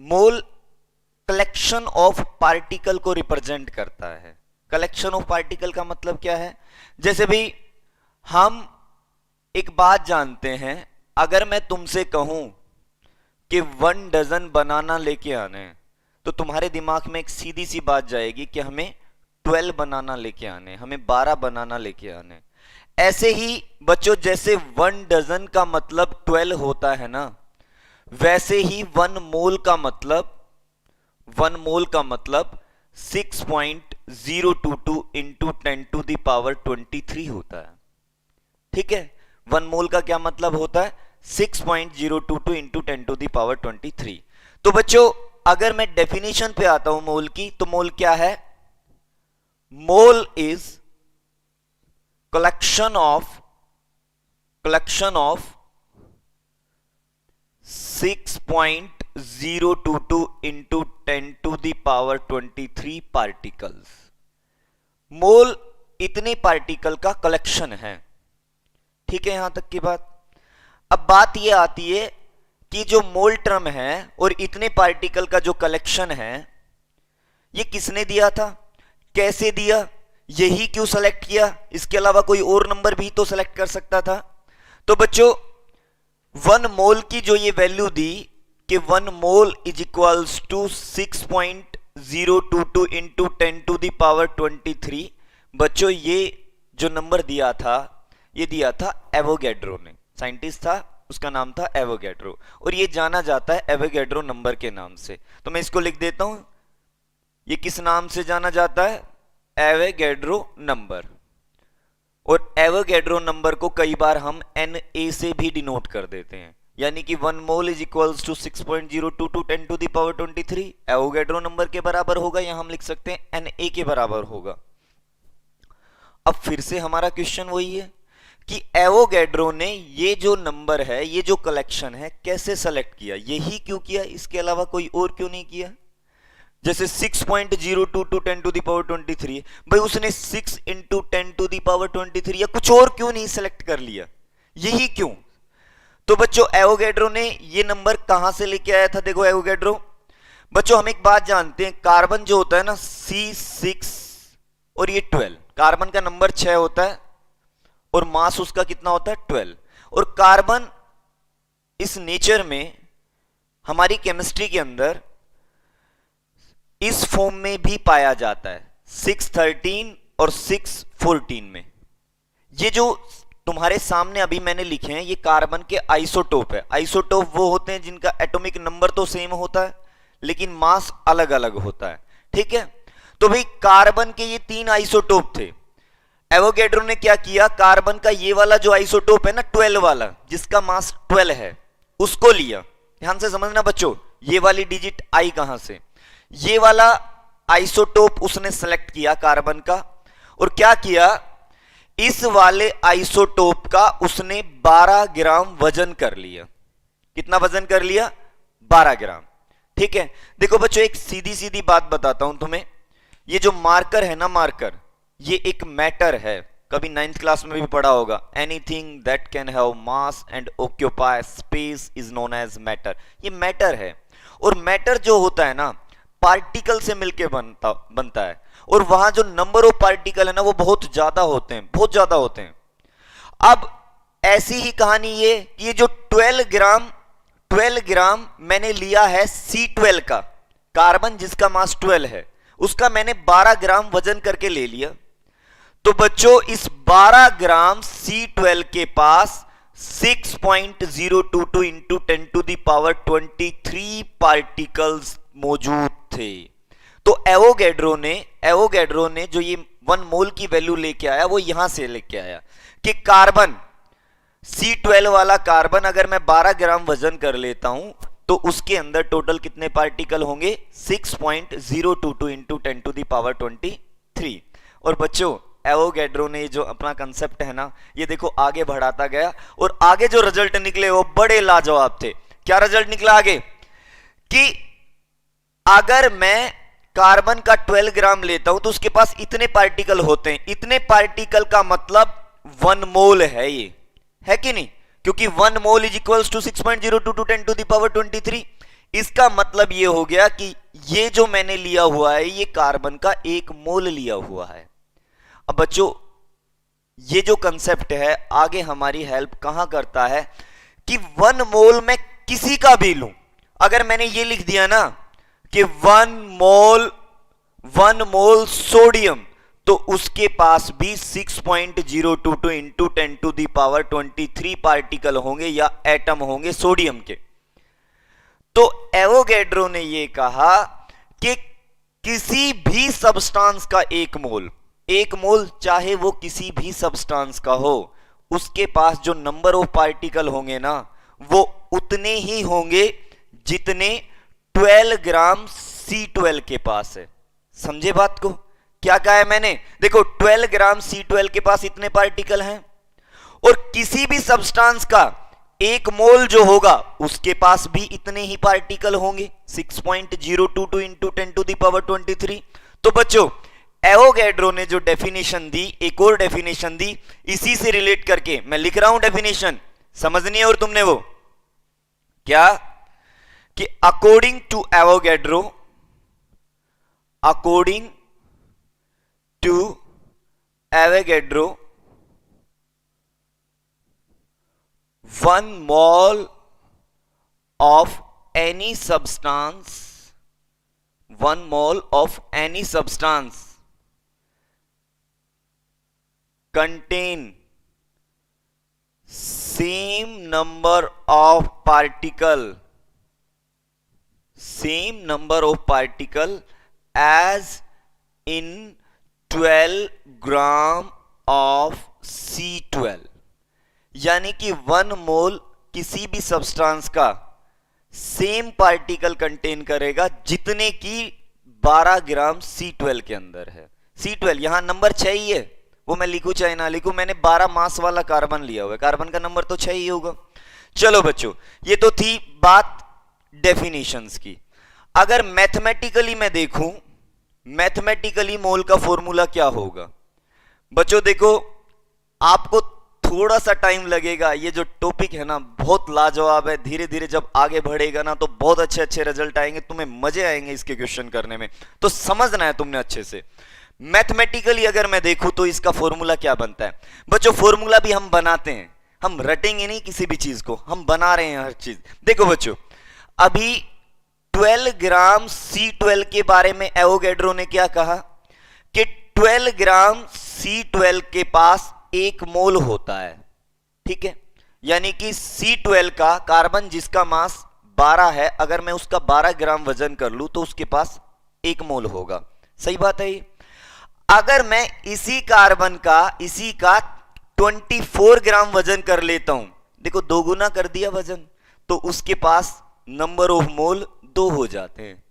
Mole collection of particle को represent करता है। कलेक्शन ऑफ पार्टिकल का मतलब क्या है? जैसे भी हम एक बात जानते हैं, अगर मैं तुमसे कहूं कि 1 डजन बनाना लेके आने हैं, तो तुम्हारे दिमाग में एक सीधी सी बात जाएगी कि हमें 12 बनाना लेके आने, हमें 12 बनाना लेके आने। ऐसे ही बच्चों, जैसे 1 डजन का मतलब 12 होता है ना, वैसे ही 1 मोल का मतलब 6.022 इंटू 10 टू द पावर 23 होता है। ठीक है, 1 मोल का क्या मतलब होता है? 6.022 इंटू 10 टू द पावर 23। तो बच्चों, अगर मैं डेफिनेशन पे आता हूं मोल की, तो मोल क्या है? Mole is collection of 6.022 into 10 to the power 23 particles. Mole इतने पार्टिकल का कलेक्शन है। ठीक है, यहां तक की बात। अब बात यह आती है कि जो मोल टर्म है और इतने पार्टिकल का जो कलेक्शन है, ये किसने दिया था, कैसे दिया, यही क्यों सेलेक्ट किया? इसके अलावा कोई और नंबर भी तो सेलेक्ट कर सकता था। तो बच्चों, 1 मोल की जो ये वैल्यू दी कि 1 mole is equals to 6.022 into 10 to the power 23। बच्चों, ये जो नंबर दिया था, ये दिया था एवोगैड्रो ने। साइंटिस्ट था, उसका नाम था एवोगैड्रो, और ये जाना जाता है एवोगैड्रो नंबर के नाम से। तो मैं इसको लिख देता हूं, ये किस नाम से जाना जाता है? Avogadro number. और एवोगैड्रो नंबर को कई बार हम Na से भी डिनोट कर देते हैं, यानी कि 1 mole is equals to 6.022 10 to the power 23 Avogadro number के बराबर होगा, या हम लिख सकते हैं Na के बराबर होगा। अब फिर से हमारा क्वेश्चन वही है कि एवोगैड्रो ने ये जो नंबर है, ये जो कलेक्शन है, कैसे सेलेक्ट किया? यही क्यों किया, इसके अलावा कोई और क्यों नहीं किया? जैसे 6.022 10 टू द पावर 23, भाई उसने 6 इंटू 10 टू द पावर 23 या कुछ और क्यों नहीं सेलेक्ट कर लिया? यही क्यों? तो बच्चों, एवोगैड्रो ने ये नंबर कहां से लेके आया था? देखो एवोगैड्रो, बच्चों हम एक बात जानते हैं, कार्बन जो होता है ना, C6 और ये 12, कार्बन का नंबर 6 होता है और मास उसका कितना होता है? 12। और कार्बन इस नेचर में, हमारी केमिस्ट्री के अंदर इस फॉर्म में भी पाया जाता है, 613 और 614 में। ये जो तुम्हारे सामने अभी मैंने लिखे हैं, ये कार्बन के आइसोटोप है। आइसोटोप वो होते हैं जिनका एटॉमिक नंबर तो सेम होता है, लेकिन मास अलग अलग होता है। ठीक है, तो भाई कार्बन के ये 3 आइसोटोप थे। एवोगैड्रो ने क्या किया? कार्बन का ये वाला जो आइसोटोप है ना, 12 वाला, जिसका मास 12 है, उसको लिया। ध्यान से समझना बच्चों, ये वाली डिजिट आई कहां से? ये वाला आइसोटोप उसने सेलेक्ट किया कार्बन का, और क्या किया? इस वाले आइसोटोप का उसने 12 ग्राम वजन कर लिया। कितना वजन कर लिया? 12 ग्राम। ठीक है, देखो बच्चों, एक सीधी सीधी बात बताता हूं तुम्हें। ये जो मार्कर है ना, मार्कर, ये एक मैटर है। कभी 9th क्लास में भी पढ़ा होगा, anything that can have mass and occupy space is known as matter. ये मैटर है, और मैटर जो होता है ना, पार्टिकल से मिलकर बनता है, और वहां जो नंबर ऑफ पार्टिकल है ना, वो बहुत ज्यादा होते हैं, बहुत ज्यादा होते हैं। अब ऐसी ही कहानी ये जो 12 ग्राम मैंने लिया है C12 का, कार्बन जिसका मास 12 है, उसका मैंने 12 ग्राम वजन करके ले लिया। तो बच्चों, इस 12 ग्राम C12 के पास 6.022 into 10 to the power 23 particles मौजूद थे। तो एवोगैड्रो ने जो ये 1 मोल की वैल्यू लेके आया, वो यहां से लेके आया कि कार्बन C12 वाला कार्बन अगर मैं 12 ग्राम वजन कर लेता हूं, तो उसके अंदर टोटल कितने पार्टिकल होंगे? 6.022 इंटू 10 टू द पावर 23। और बच्चों, एवोगैड्रो ने जो अपना कंसेप्ट है ना, ये देखो आगे बढ़ाता गया, और आगे जो रिजल्ट निकले वो बड़े लाजवाब थे। क्या रिजल्ट निकला आगे? कि अगर मैं कार्बन का 12 ग्राम लेता हूं, तो उसके पास इतने पार्टिकल होते हैं। इतने पार्टिकल का मतलब 1 मोल है, ये है कि नहीं? क्योंकि 1 mole is equals to 6.022 10 to the power 23। इसका मतलब ये हो गया कि ये जो मैंने लिया हुआ है ये कार्बन का 1 मोल लिया हुआ है। अब बच्चों ये जो कंसेप्ट है आगे हमारी हेल्प कहां करता है कि 1 मोल में किसी का भी लूं, अगर मैंने ये लिख दिया ना कि 1 मोल सोडियम, तो उसके पास भी 6.022 इंटू 10⁻23 पार्टिकल होंगे या एटम होंगे सोडियम के। तो एवोगैड्रो ने यह कहा कि किसी भी सब्सटेंस का 1 मोल चाहे वो किसी भी सब्सटेंस का हो, उसके पास जो नंबर ऑफ पार्टिकल होंगे ना वो उतने ही होंगे जितने 12 ग्राम C12 के पास है। समझे बात को? क्या कहा है मैंने? देखो 12 ग्राम C12 के पास इतने पार्टिकल हैं और किसी भी सब्सटेंस का 1 मोल जो होगा उसके पास भी इतने ही पार्टिकल होंगे, 6.022 इंटू 10⁻23। तो बच्चों एवोगैड्रो ने जो डेफिनेशन दी, एक और डेफिनेशन दी, इसी से रिलेट करके मैं लिख रहा हूं डेफिनेशन, समझनी है और तुमने वो क्या कि according to Avogadro 1 mole of any substance contain same number of particle as in 12 gram of C12। यानी कि 1 मोल किसी भी सब्सटेंस का सेम पार्टिकल कंटेन करेगा जितने की 12 ग्राम C12 के अंदर है। C12 यहां नंबर 6 ही है, वो मैं लिखूं चाहे ना लिखूं, मैंने 12 मास वाला कार्बन लिया हुआ है, कार्बन का नंबर तो 6 ही होगा। चलो बच्चों ये तो थी बात डेफिनेशंस की। अगर मैथमेटिकली मैं देखूं, मैथमेटिकली मोल का फॉर्मूला क्या होगा? बच्चों देखो आपको थोड़ा सा टाइम लगेगा, ये जो टॉपिक है ना बहुत लाजवाब है, धीरे धीरे जब आगे बढ़ेगा ना तो बहुत अच्छे अच्छे रिजल्ट आएंगे, तुम्हें मजे आएंगे इसके क्वेश्चन करने में, तो समझना है तुमने अच्छे से। मैथमेटिकली अगर मैं देखूं तो इसका फॉर्मूला क्या बनता है? बच्चों फॉर्मूला भी हम बनाते हैं, हम रटेंगे नहीं किसी भी चीज को, हम बना रहे हैं हर चीज। देखो बच्चों अभी 12 ग्राम C12 के बारे में एवोगैड्रो ने क्या कहा कि 12 ग्राम C12 के पास 1 मोल होता है, ठीक है। यानी कि C12 का कार्बन जिसका मास 12 है, अगर मैं उसका 12 ग्राम वजन कर लूं तो उसके पास 1 मोल होगा। सही बात है ये। अगर मैं इसी कार्बन का इसी का 24 ग्राम वजन कर लेता हूं, देखो 2 गुना कर दिया वजन, तो उसके पास नंबर ऑफ मोल 2 हो जाते हैं।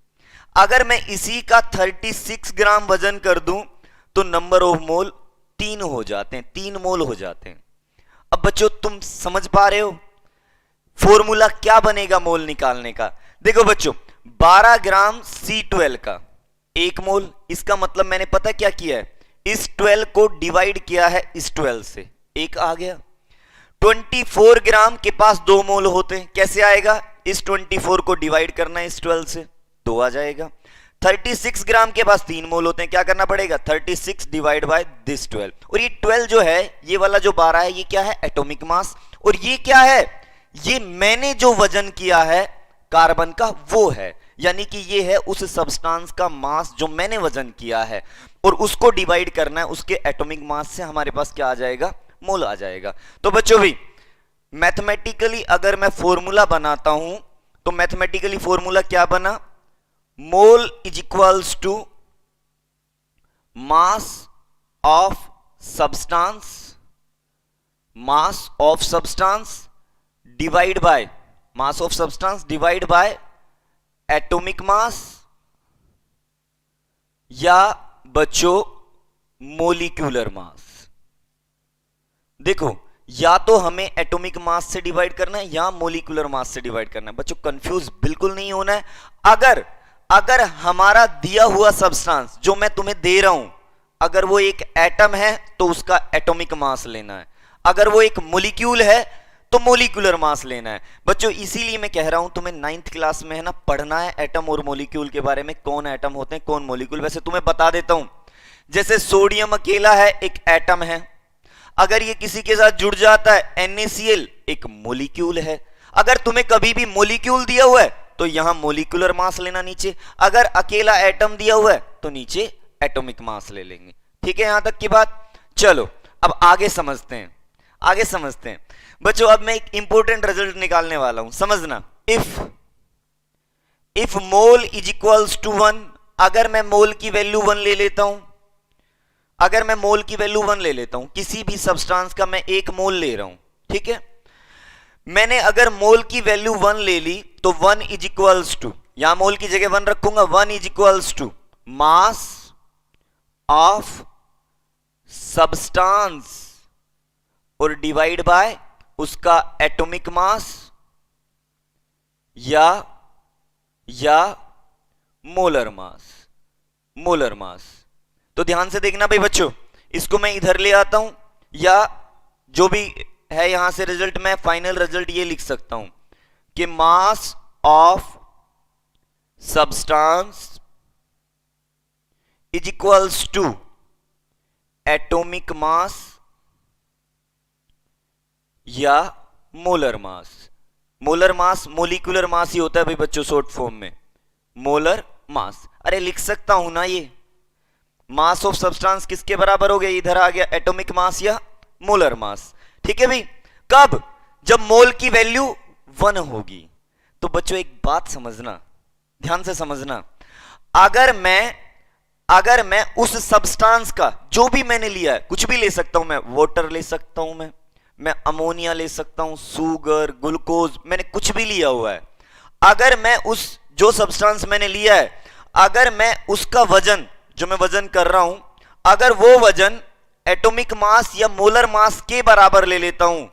अगर मैं इसी का 36 ग्राम वजन कर दूं तो नंबर ऑफ मोल 3 हो जाते हैं, 3 मोल हो जाते हैं। अब बच्चों तुम समझ पा रहे हो फॉर्मूला क्या बनेगा मोल निकालने का? देखो बच्चों 12 ग्राम C12 का 1 मोल, इसका मतलब मैंने पता क्या किया है, इस 12 को डिवाइड किया है इस 12 से, 1 आ गया। 24 ग्राम के पास 2 मोल होते हैं, कैसे आएगा? इस 24 को डिवाइड करना है इस 12 से, 2 आ जाएगा। 36 ग्राम के पास 3 मोल होते हैं, क्या करना पड़ेगा? 36 डिवाइड बाय दिस 12। और ये 12 जो है, ये वाला जो 12 है, ये क्या है? Atomic mass. और ये क्या है? ये मैंने जो वजन किया है कार्बन का वो है, यानी कि ये है उस सब्सटेंस का मास जो मैंने वजन किया है, और उसको डिवाइड करना है उसके एटॉमिक मास से, हमारे पास क्या आ जाएगा? मोल आ जाएगा। तो बच्चों भी मैथमेटिकली अगर मैं फॉर्मूला बनाता हूं तो मैथमेटिकली फॉर्मूला क्या बना? Mole is equals to mass of substance divide by mass of substance divide by atomic mass, या बच्चों मोलिक्यूलर मास। देखो या तो हमें एटॉमिक मास से डिवाइड करना है या मोलिकुलर मास से डिवाइड करना है। बच्चों कंफ्यूज बिल्कुल नहीं होना है। अगर हमारा दिया हुआ सब्सटेंस जो मैं तुम्हें दे रहा हूं, अगर वो एक एटम है तो उसका एटॉमिक मास लेना है, अगर वो एक मोलिक्यूल है तो मोलिकुलर मास लेना है बच्चों। इसीलिए मैं कह रहा हूं तुम्हें 9th क्लास में है ना पढ़ना है एटम और मोलिक्यूल के बारे में, कौन एटम होते हैं कौन मोलिक्यूल। वैसे तुम्हें बता देता हूं, जैसे सोडियम अकेला है एक एटम है, अगर ये किसी के साथ जुड़ जाता है NaCl एक मोलिक्यूल है। अगर तुम्हें कभी भी मोलिक्यूल दिया हुआ है तो यहां मोलिकुलर मास लेना नीचे, अगर अकेला एटम दिया हुआ है तो नीचे एटॉमिक मास ले लेंगे। ठीक है यहां तक की बात। चलो अब आगे समझते हैं, आगे समझते हैं बच्चों। अब मैं एक इंपॉर्टेंट रिजल्ट निकालने वाला हूं, समझना। If mole is equals to 1, अगर मैं मोल की वैल्यू 1 ले लेता हूं, अगर मैं मोल की वैल्यू 1 ले लेता हूं, किसी भी सब्सटेंस का मैं 1 मोल ले रहा हूं, ठीक है। मैंने अगर मोल की वैल्यू 1 ले ली तो 1 इज इक्वल्स टू, यहां मोल की जगह 1 रखूंगा, 1 is equals to mass of substance और डिवाइड बाय उसका एटॉमिक मास या मोलर मास, मोलर मास। तो ध्यान से देखना भाई बच्चों, इसको मैं इधर ले आता हूं, या जो भी है यहां से रिजल्ट मैं फाइनल रिजल्ट ये लिख सकता हूं कि mass of substance is equals to atomic mass या molar mass. Molar mass molecular mass ही होता है भाई बच्चों शॉर्ट फॉर्म में, मोलर मास। अरे लिख सकता हूं ना ये, मास ऑफ सब्सटेंस किसके बराबर हो गया, इधर आ गया एटॉमिक मास या मोलर मास। ठीक है भाई, कब, जब मोल की वैल्यू 1 होगी। तो बच्चों एक बात समझना, ध्यान से समझना, अगर मैं उस सब्सटेंस का जो भी मैंने लिया है, कुछ भी ले सकता हूं मैं, वाटर ले सकता हूं मैं अमोनिया ले सकता हूं, सुगर, ग्लूकोज, मैंने कुछ भी लिया हुआ है। अगर मैं उस जो सब्सटेंस मैंने लिया है, अगर मैं उसका वजन, जो मैं वजन कर रहा हूं, अगर वो वजन एटॉमिक मास या मोलर मास के बराबर ले लेता हूं,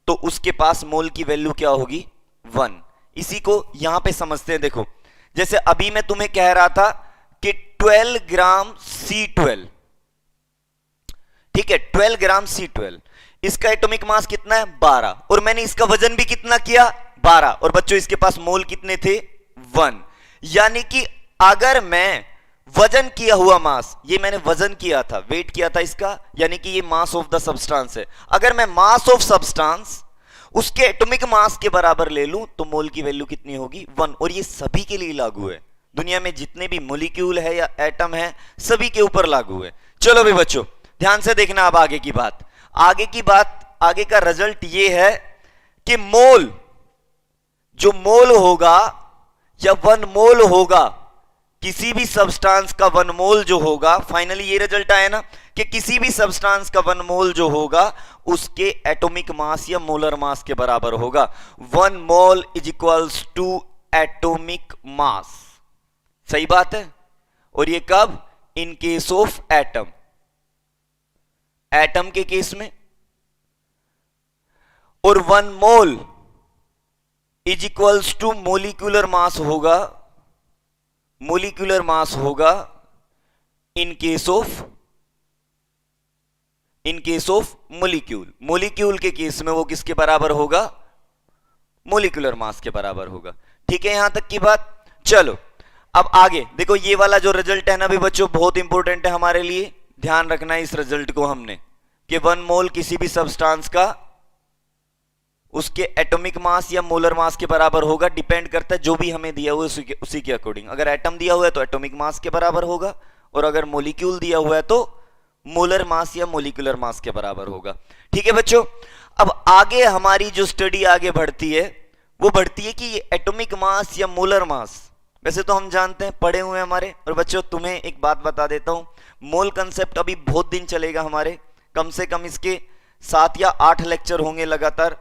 तो उसके पास मोल की वैल्यू क्या होगी, 1। इसी को यहां पे समझते हैं। देखो जैसे अभी मैं तुम्हें कह रहा था कि 12 ग्राम C12, ठीक है, 12 ग्राम C12, इसका एटॉमिक मास कितना है, 12, और मैंने इसका वजन भी कितना किया, 12, और बच्चों इसके पास मोल कितने थे, 1। यानी कि अगर मैं वजन किया हुआ मास, ये मैंने वजन किया था, वेट किया था इसका, यानी कि ये मास ऑफ द सब्सटेंस है, अगर मैं मास ऑफ सब्सटेंस उसके एटॉमिक मास के बराबर ले लूं तो मोल की वैल्यू कितनी होगी, 1। और ये सभी के लिए लागू है, दुनिया में जितने भी मोलिक्यूल है या एटम है सभी के ऊपर लागू है। चलो भाई बच्चों ध्यान से देखना अब आगे की बात, आगे का रिजल्ट ये है कि मोल, जो मोल होगा या 1 मोल होगा, किसी भी सब्सटेंस का 1 मोल जो होगा, फाइनली ये रिजल्ट आया ना कि किसी भी सब्सटेंस का 1 मोल जो होगा उसके एटॉमिक मास या मोलर मास के बराबर होगा। 1 mole is equals to atomic mass. सही बात है। और ये कब, in case of atom, atom के केस में। और 1 mole is equals to molecular mass होगा, मोलिकुलर मास होगा in case of molecule. Molecule के केस में वो किसके बराबर होगा, मोलिकुलर मास के बराबर होगा। ठीक है यहां तक की बात। चलो अब आगे देखो, ये वाला जो रिजल्ट है ना भी बच्चों बहुत इंपॉर्टेंट है हमारे लिए, ध्यान रखना है इस रिजल्ट को हमने, कि 1 मोल किसी भी सब्सटेंस का उसके एटॉमिक मास या मोलर मास के बराबर होगा, डिपेंड करता है जो भी हमें दिया हुआ है उसी के अकॉर्डिंग। अगर एटम दिया हुआ है तो एटॉमिक मास के बराबर होगा, और अगर मोलिक्यूल दिया हुआ है तो मोलर मास या मोलिकुलर मास के बराबर होगा। ठीक है बच्चों, अब आगे हमारी जो स्टडी आगे बढ़ती है वो बढ़ती है कि ये एटॉमिक मास या मोलर मास, वैसे तो हम जानते हैं, पढ़े हुए हैं हमारे। और बच्चों तुम्हें एक बात बता देता हूं, मोल कंसेप्ट अभी बहुत दिन चलेगा हमारे, कम से कम इसके 7 या 8 लेक्चर होंगे लगातार।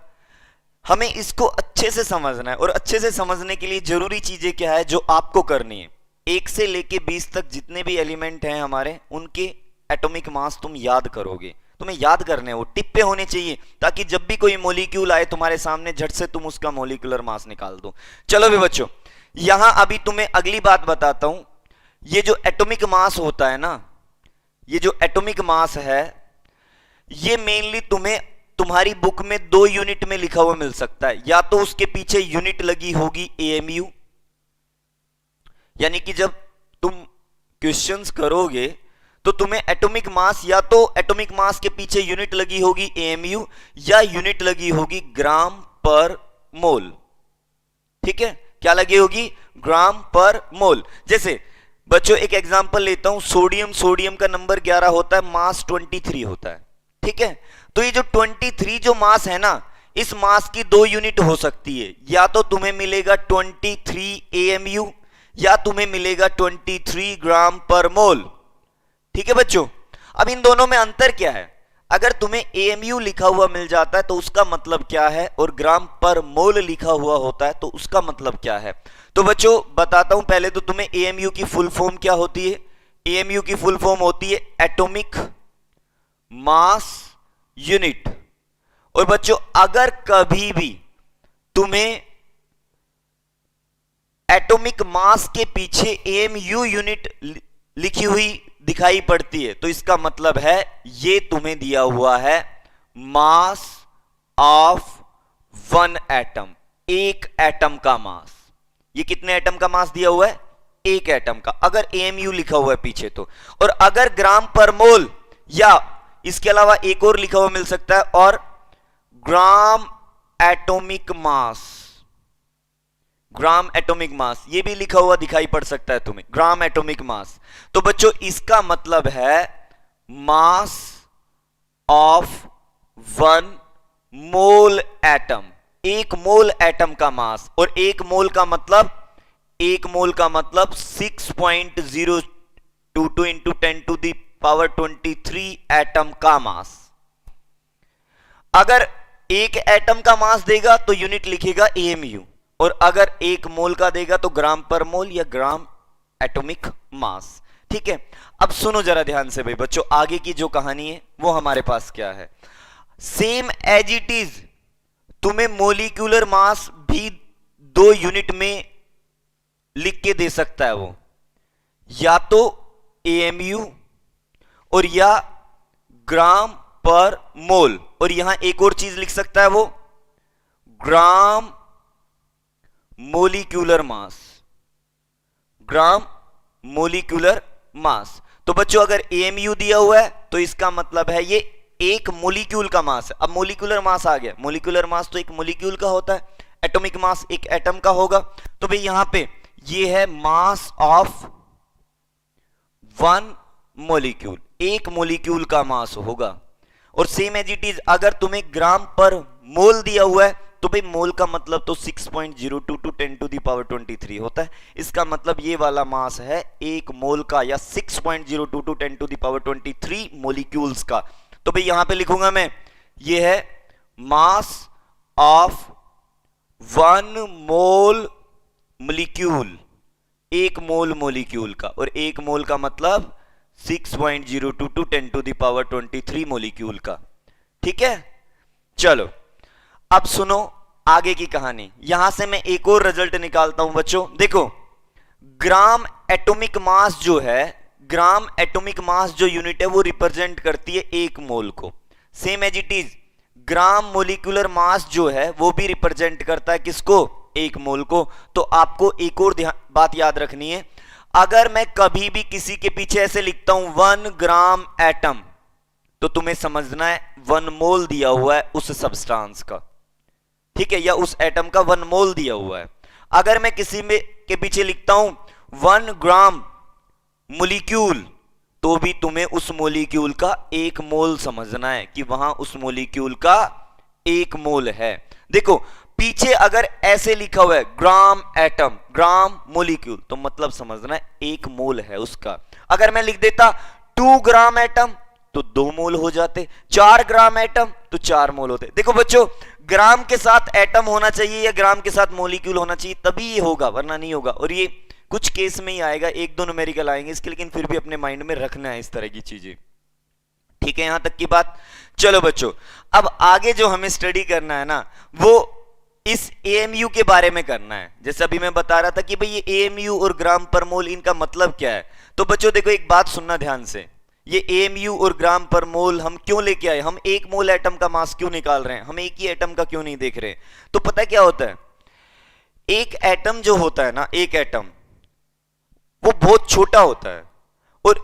हमें इसको अच्छे से समझना है, और अच्छे से समझने के लिए जरूरी चीजें क्या है जो आपको करनी है, 1 से लेके 20 तक जितने भी एलिमेंट हैं हमारे, उनके एटॉमिक मास तुम याद करोगे। तुम्हें याद करने हैं, वो टिप पे होने चाहिए, ताकि जब भी कोई मॉलिक्यूल आए तुम्हारे सामने झट से तुम उसका मॉलिक्यूलर मास निकाल दो। चलो भी बच्चों, यहां अभी तुम्हें अगली बात बताता हूं। ये जो एटॉमिक मास होता है ना, ये जो एटॉमिक मास है, ये मेनली तुम्हें तुम्हारी बुक में 2 यूनिट में लिखा हुआ मिल सकता है, या तो उसके पीछे यूनिट लगी होगी एएमयू, यानी कि जब तुम क्वेश्चंस करोगे तो तुम्हें एटॉमिक मास, या तो एटॉमिक मास के पीछे यूनिट लगी होगी एएमयू, या यूनिट लगी होगी ग्राम पर मोल। ठीक है, क्या लगी होगी? ग्राम पर मोल। जैसे बच्चों एक एग्जांपल लेता हूं, सोडियम का नंबर 11 होता है, मास 23 होता है। ठीक है, तो ये जो 23 जो मास है ना, इस मास की 2 यूनिट हो सकती है, या तो तुम्हें मिलेगा 23 एएमयू, या तुम्हें मिलेगा 23 ग्राम पर मोल। ठीक है बच्चों, अब इन दोनों में अंतर क्या है? अगर तुम्हें एएमयू लिखा हुआ मिल जाता है तो उसका मतलब क्या है, और ग्राम पर मोल लिखा हुआ होता है तो उसका मतलब क्या है। तो बच्चों बताता हूं, पहले तो तुम्हें एएमयू की फुल फॉर्म क्या होती है। एएमयू की फुल फॉर्म होती है एटॉमिक मास यूनिट। और बच्चों अगर कभी भी तुम्हें एटॉमिक मास के पीछे एएमयू यूनिट लिखी हुई दिखाई पड़ती है तो इसका मतलब है ये तुम्हें दिया हुआ है मास ऑफ 1 एटम, एक एटम का मास। ये कितने एटम का मास दिया हुआ है? एक एटम का, अगर एएमयू लिखा हुआ है पीछे तो। और अगर ग्राम पर मोल, या इसके अलावा एक और लिखा हुआ मिल सकता है, और gram atomic mass, gram atomic mass ये भी लिखा हुआ दिखाई पड़ सकता है तुम्हें, ग्राम एटॉमिक मास। तो बच्चों इसका मतलब है मास ऑफ 1 मोल एटम, एक मोल एटम का मास। और एक मोल का मतलब 6.022 इंटू 10⁻23 एटम का मास। अगर एक एटम का मास देगा तो यूनिट लिखेगा एएमयू, और अगर एक मोल का देगा तो ग्राम पर मोल या ग्राम एटॉमिक मास। ठीक है, अब सुनो जरा ध्यान से भाई बच्चों, आगे की जो कहानी है वो हमारे पास क्या है। सेम एज इट इज तुम्हें मोलिक्यूलर मास भी 2 यूनिट में लिख के दे सकता है वो, या तो एएमयू और या ग्राम पर मोल, और यहां एक और चीज लिख सकता है वो ग्राम मोलिक्यूलर मास, ग्राम मोलिक्यूलर मास। तो बच्चों अगर एएमयू दिया हुआ है तो इसका मतलब है ये एक मोलिक्यूल का मास है। अब मोलिक्यूलर मास आ गया, मोलिक्यूलर मास तो एक मोलिक्यूल का होता है, एटॉमिक मास एक एटम का होगा। तो भाई यहां पे ये है मास ऑफ 1 मोलिक्यूल, एक मोलिक्यूल का मास होगा। और सेम एज इट इज अगर तुम्हें ग्राम पर मोल दिया हुआ है तो भाई मोल का मतलब तो 6.022 10⁻23 होता है। इसका मतलब ये वाला मास है एक मोल का, या 6.022 10⁻23 मोलिक्यूल्स का। तो भाई यहां पे लिखूंगा मैं, ये है मास ऑफ 1 मोल मोलिक्यूल, एक मोल मोलिक्यूल का, और एक मोल का मतलब 6.022 10⁻23 मोलिक्यूल का। ठीक है, चलो अब सुनो आगे की कहानी। यहां से मैं एक और रिजल्ट निकालता हूं बच्चों। देखो ग्राम एटॉमिक मास जो है, ग्राम एटॉमिक मास जो यूनिट है वो रिप्रेजेंट करती है एक मोल को। Same as it is gram molecular mass जो है वो भी रिप्रेजेंट करता है किसको? एक मोल को। तो आपको एक और बात याद रखनी है, अगर मैं कभी भी किसी के पीछे ऐसे लिखता हूं 1 ग्राम एटम, तो तुम्हें समझना है 1 मोल दिया हुआ है उस सब्सटेंस का, ठीक है, या उस एटम का 1 मोल दिया हुआ है। अगर मैं किसी में के पीछे लिखता हूं 1 ग्राम मोलिक्यूल, तो भी तुम्हें उस मोलिक्यूल का 1 मोल समझना है कि वहां उस मोलिक्यूल का 1 मोल है। देखो पीछे अगर ऐसे लिखा हुआ है ग्राम एटम, ग्राम मोलिक्यूल, तो मतलब समझना है 1 मोल है उसका। अगर मैं लिख देता 2 ग्राम एटम तो 2 मोल हो जाते, 4 ग्राम एटम तो 4 मोल होते। देखो बच्चों ग्राम के साथ एटम होना चाहिए या ग्राम के साथ मोलिक्यूल होना चाहिए, तभी ये होगा, वरना नहीं होगा। और ये कुछ केस में ही आएगा, 1-2 न्यूमेरिकल आएंगे इसके, लेकिन फिर भी अपने माइंड में रखना है इस तरह की चीजें। ठीक है, यहां तक की बात। चलो बच्चों अब आगे जो हमें स्टडी करना है ना, वो इस एएमयू के बारे में करना है। जैसे अभी मैं बता रहा था कि भाई ये एएमयू और ग्राम पर मोल इनका मतलब क्या है। तो बच्चों देखो एक बात सुनना ध्यान से, ये एएमयू और ग्राम पर मोल हम क्यों लेके आए? हम एक मोल एटम का मास क्यों निकाल रहे हैं? हम एक ही एटम का क्यों नहीं देख रहे? तो पता है क्या होता है, एक एटम जो होता है ना, एक एटम वो बहुत छोटा होता है, और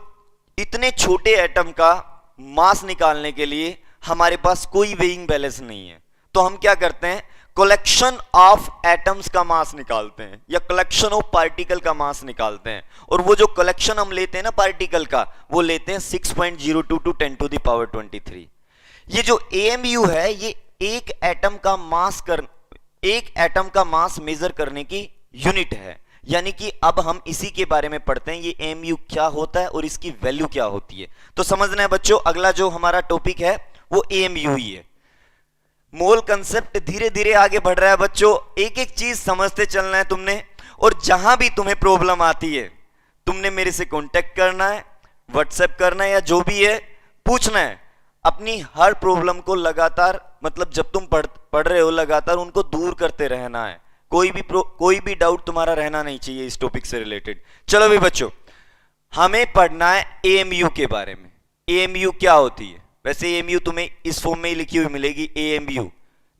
इतने छोटे एटम का मास निकालने के लिए हमारे पास कोई वेइंग बैलेंस नहीं है। तो हम क्या करते हैं, कलेक्शन ऑफ एटम्स का मास निकालते हैं, या कलेक्शन ऑफ पार्टिकल का मास निकालते हैं। और वो जो कलेक्शन हम लेते हैं ना पार्टिकल का, वो लेते हैं 6.02 × 10⁻23। ये जो एएमयू है, ये एक एटम का मास मेजर करने की यूनिट है। यानी कि अब हम इसी के बारे में पढ़ते हैं, ये एएमयू क्या होता है और इसकी वैल्यू क्या होती है। तो समझना है बच्चों, अगला जो हमारा टॉपिक है वो एएमयू ही है। मोल कंसेप्ट धीरे धीरे आगे बढ़ रहा है बच्चों, एक एक चीज समझते चलना है तुमने। और जहां भी तुम्हें प्रॉब्लम आती है, तुमने मेरे से कांटेक्ट करना है, व्हाट्सएप करना है, या जो भी है पूछना है। अपनी हर प्रॉब्लम को लगातार, मतलब जब तुम पढ़ रहे हो लगातार उनको दूर करते रहना है। कोई भी डाउट तुम्हारा रहना नहीं चाहिए इस टॉपिक से रिलेटेड। चलो भी बच्चों, हमें पढ़ना है एएमयू के बारे में। एएमयू क्या होती है? वैसे एएमयू तुम्हें इस फॉर्म में ही लिखी हुई मिलेगी। एएमयू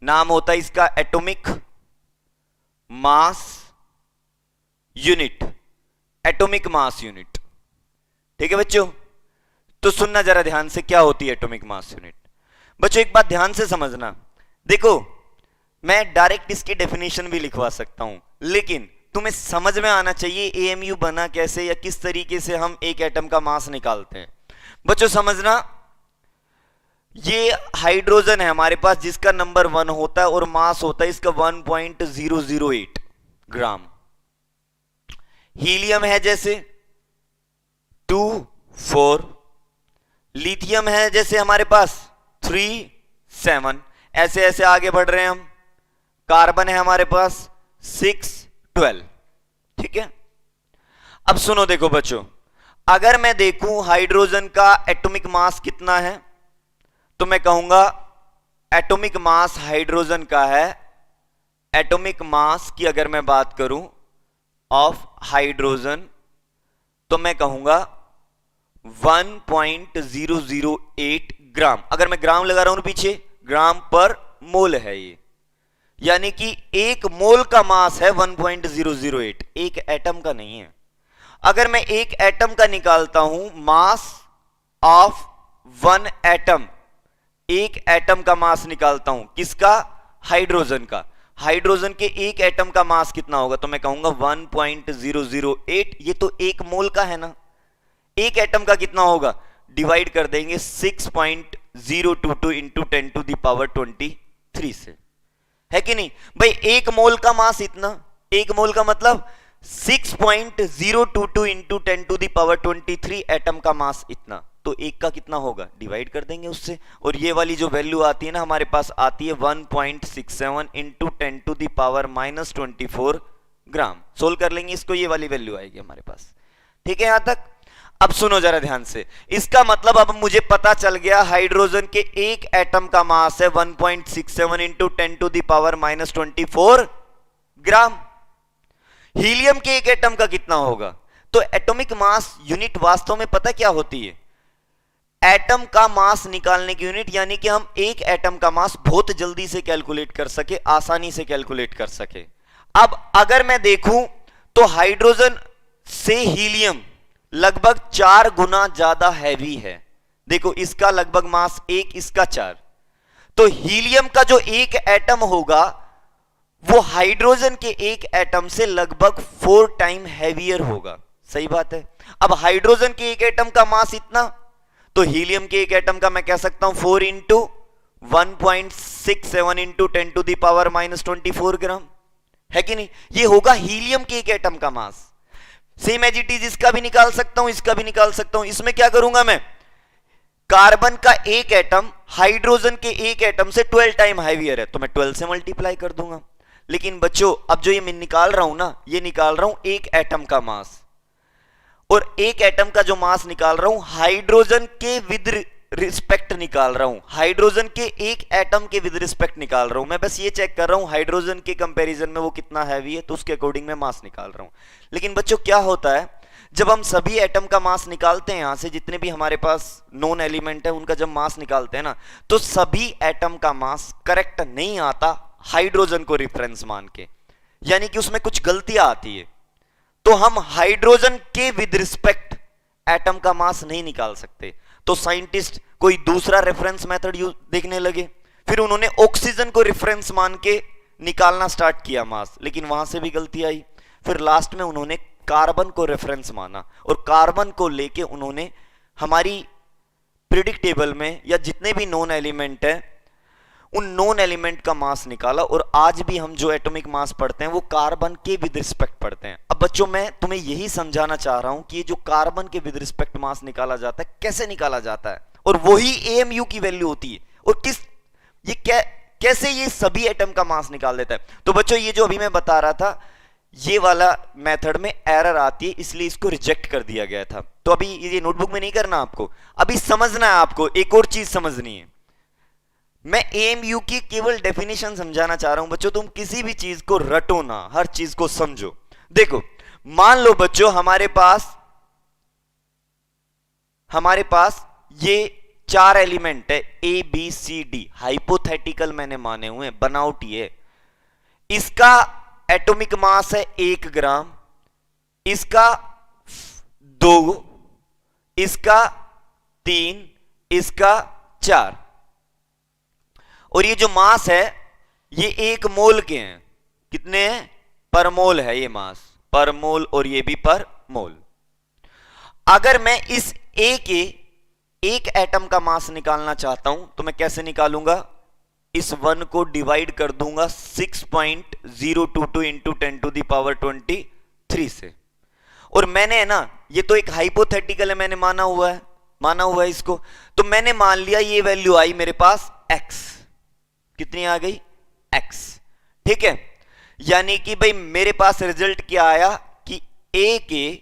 नाम होता है इसका atomic mass unit, atomic mass unit. ठीक है बच्चों, तो सुनना जरा ध्यान से, क्या होती है एटॉमिक मास यूनिट। बच्चों एक बात ध्यान से समझना, देखो मैं डायरेक्ट इसकी डेफिनेशन भी लिखवा सकता हूं, लेकिन तुम्हें समझ में आना चाहिए एएमयू बना कैसे, या किस तरीके से हम एक एटम का मास निकालते हैं। बच्चों समझना, ये हाइड्रोजन है हमारे पास जिसका नंबर 1 होता है और मास होता है इसका 1.008 ग्राम। हीलियम है जैसे 2, 4, लिथियम है जैसे हमारे पास 3, 7, ऐसे ऐसे आगे बढ़ रहे हैं हम। कार्बन है हमारे पास 6, 12। ठीक है, अब सुनो, देखो बच्चों, अगर मैं देखूं हाइड्रोजन का एटॉमिक मास कितना है, तो मैं कहूंगा एटॉमिक मास हाइड्रोजन का है, एटॉमिक मास की अगर मैं बात करूं ऑफ हाइड्रोजन, तो मैं कहूंगा 1.008 ग्राम। अगर मैं ग्राम लगा रहा हूं पीछे, ग्राम पर मोल है ये, यानी कि एक मोल का मास है 1.008, एक एटम का नहीं है। अगर मैं एक एटम का निकालता हूं मास ऑफ 1 एटम, एक एटम का मास निकालता हूं, किसका? हाइड्रोजन का। हाइड्रोजन के एक एटम का मास कितना होगा? तो मैं कहूंगा 1.008। ये तो एक मोल का है ना, एक एटम का कितना होगा? डिवाइड कर देंगे 6.022 इंटू 10⁻23 से, है कि नहीं भाई? एक मोल का मास इतना, एक मोल का मतलब 6.022 इंटू 10⁻23 एटम का मास इतना। तो एक का कितना होगा? डिवाइड कर देंगे उससे, और ये वाली जो वैल्यू आती है ना हमारे पास आती है 1.67 इंटू 10⁻24 ग्राम। सोल्व कर लेंगे इसको, ये वाली वैल्यू आएगी हमारे पास। ठीक है यहां तक? अब सुनो जरा ध्यान से, इसका मतलब अब मुझे पता चल गया हाइड्रोजन के एक एटम का मास है 1.67 इंटू 10⁻24 ग्राम। हीलियम के एक एटम का कितना होगा? तो एटॉमिक मास यूनिट वास्तव में पता क्या होती है? एटम का मास निकालने की यूनिट, यानी कि हम एक एटम का मास बहुत जल्दी से कैलकुलेट कर सके, आसानी से कैलकुलेट कर सके। अब अगर मैं देखूं तो हाइड्रोजन से हीलियम लगभग 4 गुना ज्यादा हैवी है। देखो इसका लगभग मास 1, इसका 4। तो हीलियम का जो एक एटम होगा वो हाइड्रोजन के एक एटम से लगभग 4 टाइम हैवियर होगा। सही बात है। अब हाइड्रोजन के एक एटम का मास इतना, तो हीलियम के एक एटम का मैं कह सकता हूं 4 इंटू 1.67 इंटू 10⁻24 ग्राम, है कि नहीं? ये होगा हीलियम के एक एटम का मास। सेम एज इट इज इसका भी निकाल सकता हूं, इसका भी निकाल सकता हूं। इसमें क्या करूंगा मैं? कार्बन का एक एटम हाइड्रोजन के एक एटम से 12 टाइम हैवियर है, तो मैं 12 से मल्टीप्लाई कर दूंगा। लेकिन बच्चों अब जो ये मैं निकाल रहा हूं ना, ये निकाल रहा हूं एक एटम का मास, और एक एटम का जो मास निकाल रहा हूं हाइड्रोजन के विद रिस्पेक्ट निकाल रहा हूं, हाइड्रोजन के एक एटम के विद रिस्पेक्ट निकाल रहा हूं। मैं बस ये चेक कर रहा हूं हाइड्रोजन के कंपैरिजन में वो कितना हैवी है, तो उसके अकॉर्डिंग मैं मास निकाल रहा हूं। लेकिन बच्चों क्या होता है, जब हम सभी एटम का मास निकालते हैं, यहां से जितने भी हमारे पास नॉन एलिमेंट है उनका जब मास निकालते हैं ना, तो सभी एटम का मास करेक्ट नहीं आता हाइड्रोजन को रेफरेंस मान के, यानी कि उसमें कुछ गलतियां आती है। तो हम हाइड्रोजन के विद रिस्पेक्ट एटम का मास नहीं निकाल सकते, तो साइंटिस्ट कोई दूसरा रेफरेंस मेथड देखने लगे। फिर उन्होंने ऑक्सीजन को रेफरेंस मान के निकालना स्टार्ट किया मास, लेकिन वहां से भी गलती आई। फिर लास्ट में उन्होंने कार्बन को रेफरेंस माना और कार्बन को लेके उन्होंने हमारी पीरियोडिक टेबल में या जितने भी नॉन एलिमेंट है उन नॉन एलिमेंट का मास निकाला। और आज भी हम जो एटॉमिक मास पढ़ते हैं वो कार्बन के विद रिस्पेक्ट पढ़ते हैं। अब बच्चों मैं तुम्हें यही समझाना चाह रहा हूं कि ये जो कार्बन के विद रिस्पेक्ट मास निकाला जाता है कैसे निकाला जाता है, और वही एएमयू की वैल्यू होती है, और कैसे ये सभी एटम का मास निकाल देता है। तो बच्चों ये जो अभी मैं बता रहा था ये वाला मेथड में एरर आती है, इसलिए इसको रिजेक्ट कर दिया गया था। तो अभी ये नोटबुक में नहीं करना आपको, अभी समझना है आपको, एक और चीज समझनी है। मैं एएमयू की केवल डेफिनेशन समझाना चाह रहा हूं बच्चों, तुम किसी भी चीज को रटो ना, हर चीज को समझो। देखो मान लो बच्चों हमारे पास ये 4 एलिमेंट है A B C D, hypothetical मैंने माने हुए हैं, बनावटी है। इसका एटॉमिक मास है 1 ग्राम, इसका 2, इसका 3, इसका 4, और ये जो मास है ये 1 मोल के हैं। कितने हैं? पर मोल है ये मास, पर मोल, और ये भी पर मोल। अगर मैं इस ए के एक एटम का मास निकालना चाहता हूं तो मैं कैसे निकालूंगा? इस 1 को डिवाइड कर दूंगा 6.022 इंटू 10⁻23 से। और मैंने है ना, ये तो एक हाइपोथेटिकल है, मैंने माना हुआ है इसको, तो मैंने मान लिया ये वैल्यू आई मेरे पास x। कितनी आ गई? x। ठीक है, यानी कि भाई मेरे पास रिजल्ट क्या आया कि ए के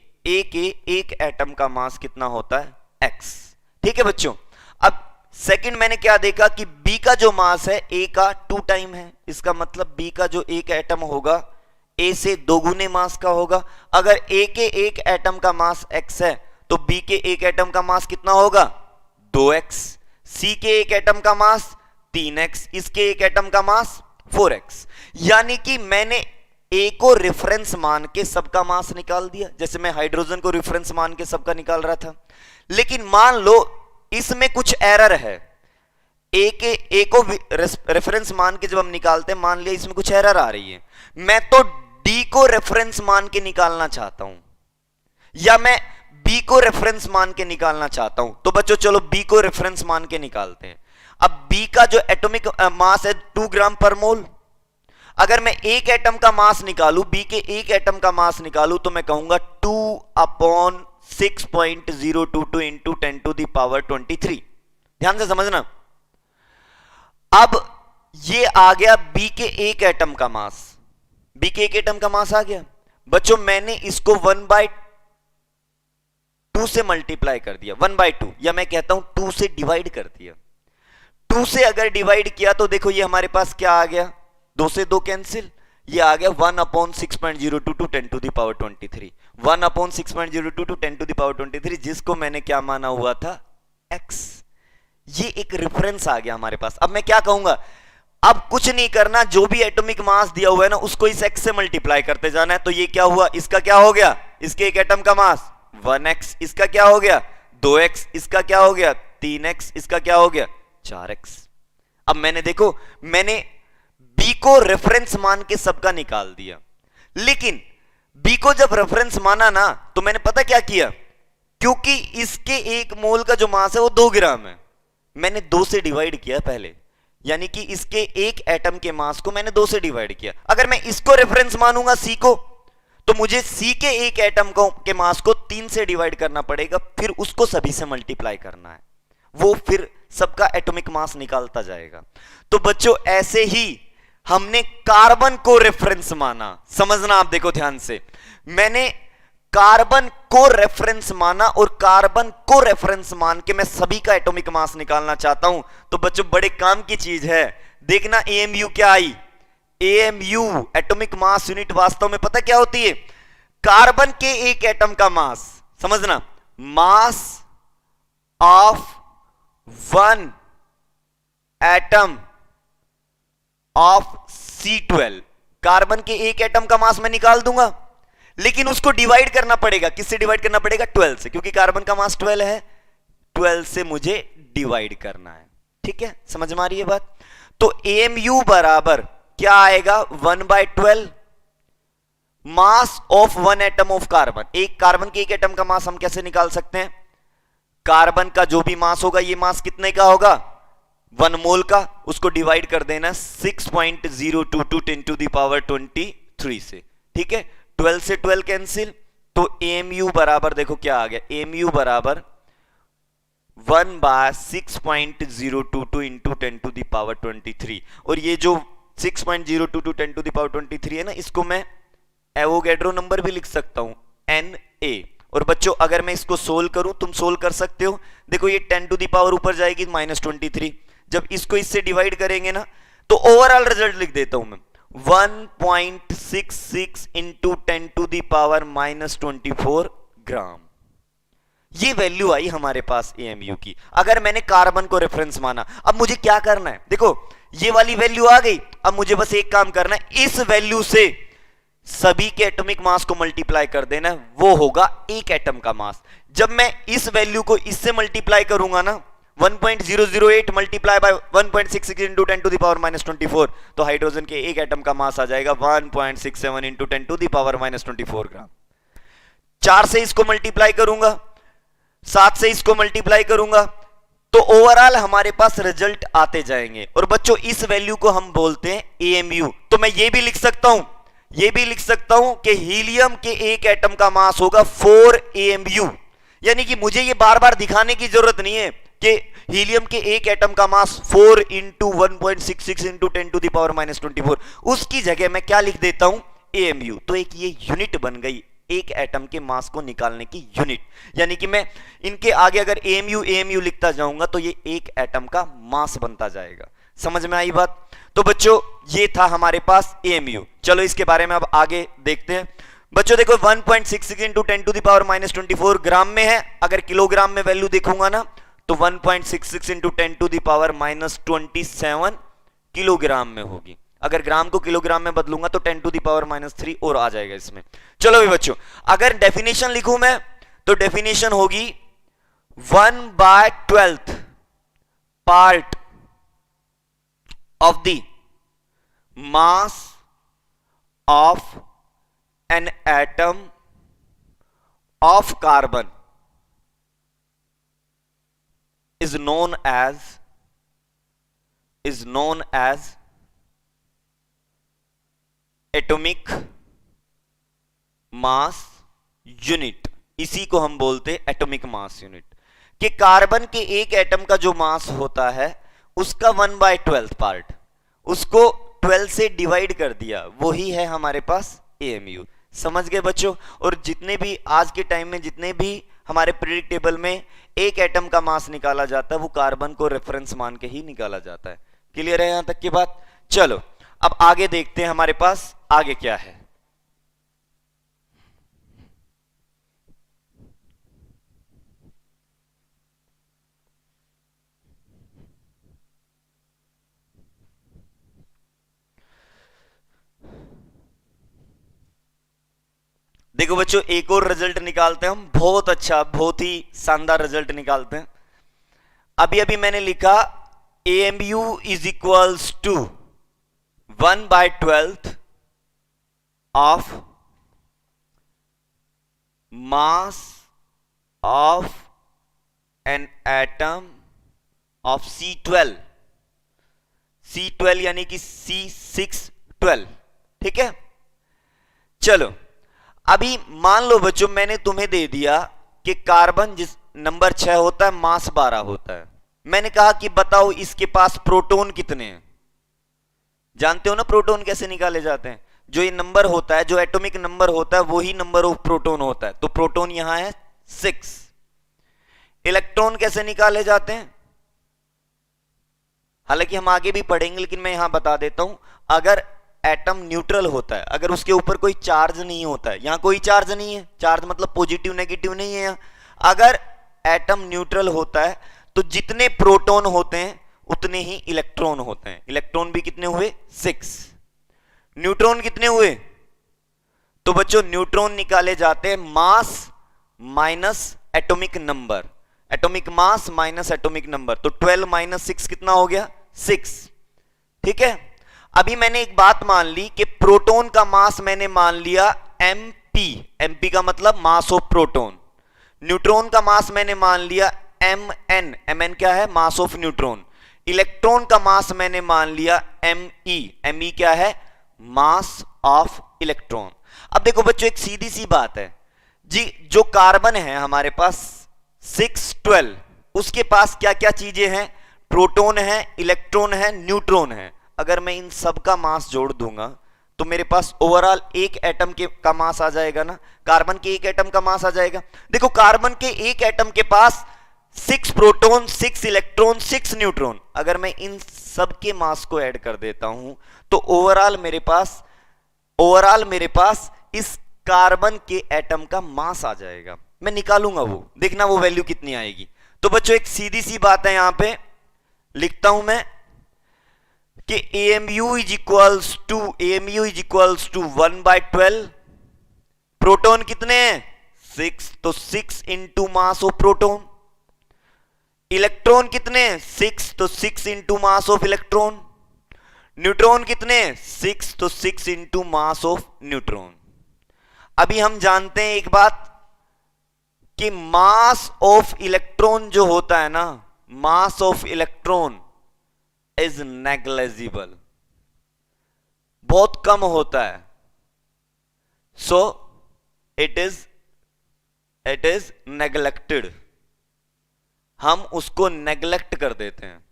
एक एटम का मास कितना होता है? x। ठीक है बच्चों, अब सेकंड मैंने क्या देखा कि B का जो मास है A का 2 टाइम है, इसका मतलब B का जो एक एटम होगा A से 2 गुने मास का होगा। अगर A के एक एटम का मास x है तो B के एक एटम का मास कितना होगा? 2x। C के एक एटम का मास 3x, इसके एक एटम का मास 4x। यानी कि मैंने A को रेफरेंस मान के सबका मास निकाल दिया, जैसे मैं हाइड्रोजन को रेफरेंस मान के सबका निकाल रहा था। लेकिन मान लो इसमें कुछ एरर है, ए को रेफरेंस मान के जब हम निकालते हैं, मान लिया इसमें कुछ एरर आ रही है, मैं तो डी को रेफरेंस मान के निकालना चाहता हूं या मैं बी को रेफरेंस मान के निकालना चाहता हूं। तो बच्चों चलो बी को रेफरेंस मान के निकालते हैं। अब बी का जो एटॉमिक मास है 2 ग्राम पर मोल। अगर मैं एक एटम का मास निकालूं, बी के एक एटम का मास निकालूं, तो मैं कहूंगा 2/6.022 इंटू 10⁻23। ध्यान से समझना। अब ये आ गया बी के एक एटम का मास, बी के एक एटम का मास आ गया। बच्चों मैंने इसको 1/2 से मल्टीप्लाई कर दिया, 1/2, या मैं कहता हूं 2 से डिवाइड कर दिया। 2 से अगर डिवाइड किया तो देखो ये हमारे पास क्या आ गया, 2 से 2 कैंसिल, ये आ गया 1/6.022 10⁻23। 1/6.022 10⁻23, जिसको मैंने क्या माना हुआ था? x। ये एक रेफरेंस आ गया हमारे पास। अब मैं क्या कहूंगा, अब कुछ नहीं करना, जो भी एटॉमिक मास दिया हुआ है ना उसको इस x से मल्टीप्लाई करते जाना है। तो ये क्या हुआ, इसका क्या हो गया, इसके एक एटम का मास 1x, इसका क्या हो गया 2x, इसका क्या हो गया 3x, इसका क्या हो गया 4x। अब मैंने देखो, मैंने B को रेफरेंस मान के सबका निकाल दिया, लेकिन B को जब रेफरेंस माना ना तो मैंने पता क्या किया, क्योंकि इसके एक मोल का जो मास है वो 2 ग्राम है, मैंने 2 से डिवाइड किया पहले, यानी कि इसके एक एटम के मास को मैंने 2 से डिवाइड किया। अगर मैं इसको रेफरेंस मानूंगा C को, तो मुझे C के एक एटम के मास को 3 से डिवाइड करना पड़ेगा, फिर उसको सभी से मल्टीप्लाई करना है, वो फिर सबका एटॉमिक मास निकालता जाएगा। तो बच्चों ऐसे ही हमने कार्बन को रेफरेंस माना, समझना आप देखो ध्यान से, मैंने कार्बन को रेफरेंस माना और कार्बन को रेफरेंस मान के मैं सभी का एटॉमिक मास निकालना चाहता हूं। तो बच्चों बड़े काम की चीज है, देखना एएमयू क्या आई। एएमयू एटॉमिक मास यूनिट वास्तव में पता क्या होती है, कार्बन के एक एटम का मास समझना, mass of one atom of C12, carbon के एक एटम का मास मैं निकाल दूंगा, लेकिन उसको डिवाइड करना पड़ेगा। किससे डिवाइड करना पड़ेगा? 12 से, क्योंकि कार्बन का मास 12 है, 12 से मुझे डिवाइड करना है। ठीक है, समझ में आ रही है बात? तो AMU बराबर क्या आएगा? 1/12 mass of one atom of carbon. एक कार्बन के एक एटम का मास हम कैसे निकाल सकते हैं? कार्बन का जो भी मास होगा, ये मास कितने का होगा? 1 मोल का, उसको डिवाइड कर देना 6.022 10 to the power 23 से। ठीक है, 12 से 12 कैंसिल, तो AMU बराबर देखो क्या आ गया, AMU बराबर 1/6.022 इंटू 10 to the power 23। और ये जो 6.022 10 to the power 23 है ना, इसको मैं एवोगैड्रो नंबर भी लिख सकता हूं, Na। और बच्चों अगर मैं इसको सोल्व करूं, तुम सोल्व कर सकते हो, देखो ये 10 to the power ऊपर जाएगी -23, जब इसको इससे डिवाइड करेंगे ना, तो ओवरऑल रिजल्ट लिख देता हूं मैं 1.66 इंटू 10 to the power -24 ग्राम। ये वैल्यू आई हमारे पास AMU की, अगर मैंने कार्बन को रेफरेंस माना। अब मुझे क्या करना है? देखो ये वाली वैल्यू आ गई, अब मुझे बस एक काम करना है, इस वैल्यू से सभी के एटॉमिक मास को मल्टीप्लाई कर देना, वो होगा एक एटम का मास। जब मैं इस वैल्यू को इससे मल्टीप्लाई करूंगा ना, 1.008 multiply by 1.66 into 10 to the power -24, तो हाइड्रोजन के एक एटम का मास आ जाएगा 1.67 इंटू 10 to the power -24 ग्राम। 4 से इसको मल्टीप्लाई करूंगा, 7 से इसको मल्टीप्लाई करूंगा, तो ओवरऑल हमारे पास रिजल्ट आते जाएंगे। और बच्चों इस वैल्यू को हम बोलते हैं AMU। तो मैं ये भी लिख सकता हूं, ये भी लिख सकता हूं कि हीलियम के एक एटम का मास होगा 4 AMU। यानी कि मुझे ये बार बार दिखाने की जरूरत नहीं है कि हीलियम के एक एटम का मास 4 into 1.66 into 10 to the power -24, उसकी जगह मैं क्या लिख देता हूं? AMU। तो एक ये यूनिट बन गई, एक एटम के मास को निकालने की यूनिट। यानी कि मैं इनके आगे अगर AMU AMU लिखता जाऊंगा तो ये एक एटम का मास बनता जाएगा। समझ में आई बात? तो बच्चों ये था हमारे पास AMU। चलो इसके बारे में अब आगे देखते हैं। बच्चों देखो 1.66 इंटू 10 to the power -24 ग्राम में है, अगर किलोग्राम में वैल्यू देखूंगा ना, तो 1.66 into 10 to the power -27 kilogram में होगी। अगर ग्राम को किलोग्राम में बदलूंगा तो 10 to the power -3 और आ जाएगा इसमें। चलो भी बच्चों, अगर डेफिनेशन लिखूं मैं, तो डेफिनेशन होगी 1/12 part of the mass of an atom of carbon is known as atomic mass unit। इसी को हम बोलते हैं एटॉमिक मास यूनिट। कि कार्बन के एक एटम का जो मास होता है उसका 1/12 पार्ट, उसको 12 से डिवाइड कर दिया, वही है हमारे पास AMU। समझ गए बच्चों? और जितने भी आज के टाइम में जितने भी हमारे पीरियडिक टेबल में एक एटम का मास निकाला जाता है, वो कार्बन को रेफरेंस मान के ही निकाला जाता है। क्लियर है यहां तक की बात? चलो अब आगे देखते हैं हमारे पास आगे क्या है। देखो बच्चों एक और रिजल्ट निकालते हैं हम, बहुत अच्छा, बहुत ही शानदार रिजल्ट निकालते हैं। अभी अभी मैंने लिखा AMU is equals to 1/12 of mass of an atom of C12 यानी कि C612। ठीक है, चलो अभी मान लो बच्चों मैंने तुम्हें दे दिया कि कार्बन जिस नंबर 6 होता है, मास 12 होता है। मैंने कहा कि बताओ इसके पास प्रोटॉन कितने हैं। जानते हो ना प्रोटॉन कैसे निकाले जाते हैं? जो ये नंबर होता है, जो एटॉमिक नंबर होता है, वही नंबर ऑफ प्रोटॉन होता है। तो प्रोटॉन यहां है 6। इलेक्ट्रॉन कैसे निकाले जाते हैं? हालांकि हम आगे भी पढ़ेंगे, लेकिन मैं यहां बता देता हूं, अगर एटम न्यूट्रल होता है, अगर उसके ऊपर कोई चार्ज नहीं होता है, यहां कोई चार्ज नहीं है, चार्ज मतलब पॉजिटिव नेगेटिव नहीं है यहां, अगर एटम न्यूट्रल होता है तो जितने प्रोटॉन होते हैं उतने ही इलेक्ट्रॉन होते हैं। इलेक्ट्रॉन भी कितने हुए? 6। न्यूट्रॉन कितने हुए? तो बच्चों न्यूट्रॉन निकाले जाते हैं mass minus atomic number, atomic mass minus atomic number, तो 12 माइनस 6 कितना हो गया? 6। ठीक है, अभी मैंने एक बात मान ली कि प्रोटॉन का मास मैंने मान लिया mp, mp का मतलब मास ऑफ प्रोटॉन। न्यूट्रॉन का मास मैंने मान लिया mn, mn क्या है? Mass of neutron. इलेक्ट्रॉन का मास मैंने मान लिया me, me क्या है? Mass of electron. अब देखो बच्चों एक सीधी सी बात है जी, जो कार्बन है हमारे पास 6 12, उसके पास क्या क्या चीजें हैं? प्रोटॉन है, इलेक्ट्रॉन है, न्यूट्रॉन है। अगर मैं इन सब का मास जोड़ दूंगा तो मेरे पास ओवरऑल एक एटम के का मास आ जाएगा ना, कार्बन के एक एटम का मास आ जाएगा। देखो कार्बन के एक एटम के पास 6 प्रोटॉन, 6 इलेक्ट्रॉन, 6 न्यूट्रॉन, अगर मैं इन सब के मास को ऐड कर देता हूं तो ओवरऑल मेरे पास इस कार्बन के एटम का मास आ जाएगा। मैं निकालूंगा वो, देखना वो वैल्यू कितनी आएगी। तो बच्चों एक सीधी सी बात है, यहां पे लिखता हूं मैं कि AMU is equals to 1/12। Proton कितने हैं? 6, तो 6 into mass of proton. Electron कितने? 6, तो 6 into mass of electron. Neutron कितने? 6, तो 6 इंटू मास ऑफ न्यूट्रॉन। अभी हम जानते हैं एक बात कि मास ऑफ इलेक्ट्रॉन जो होता है ना, मास ऑफ इलेक्ट्रॉन इज नेग्लिजिबल, बहुत कम होता है। सो इट इज नेग्लेक्टेड, हम उसको नेग्लेक्ट कर देते हैं।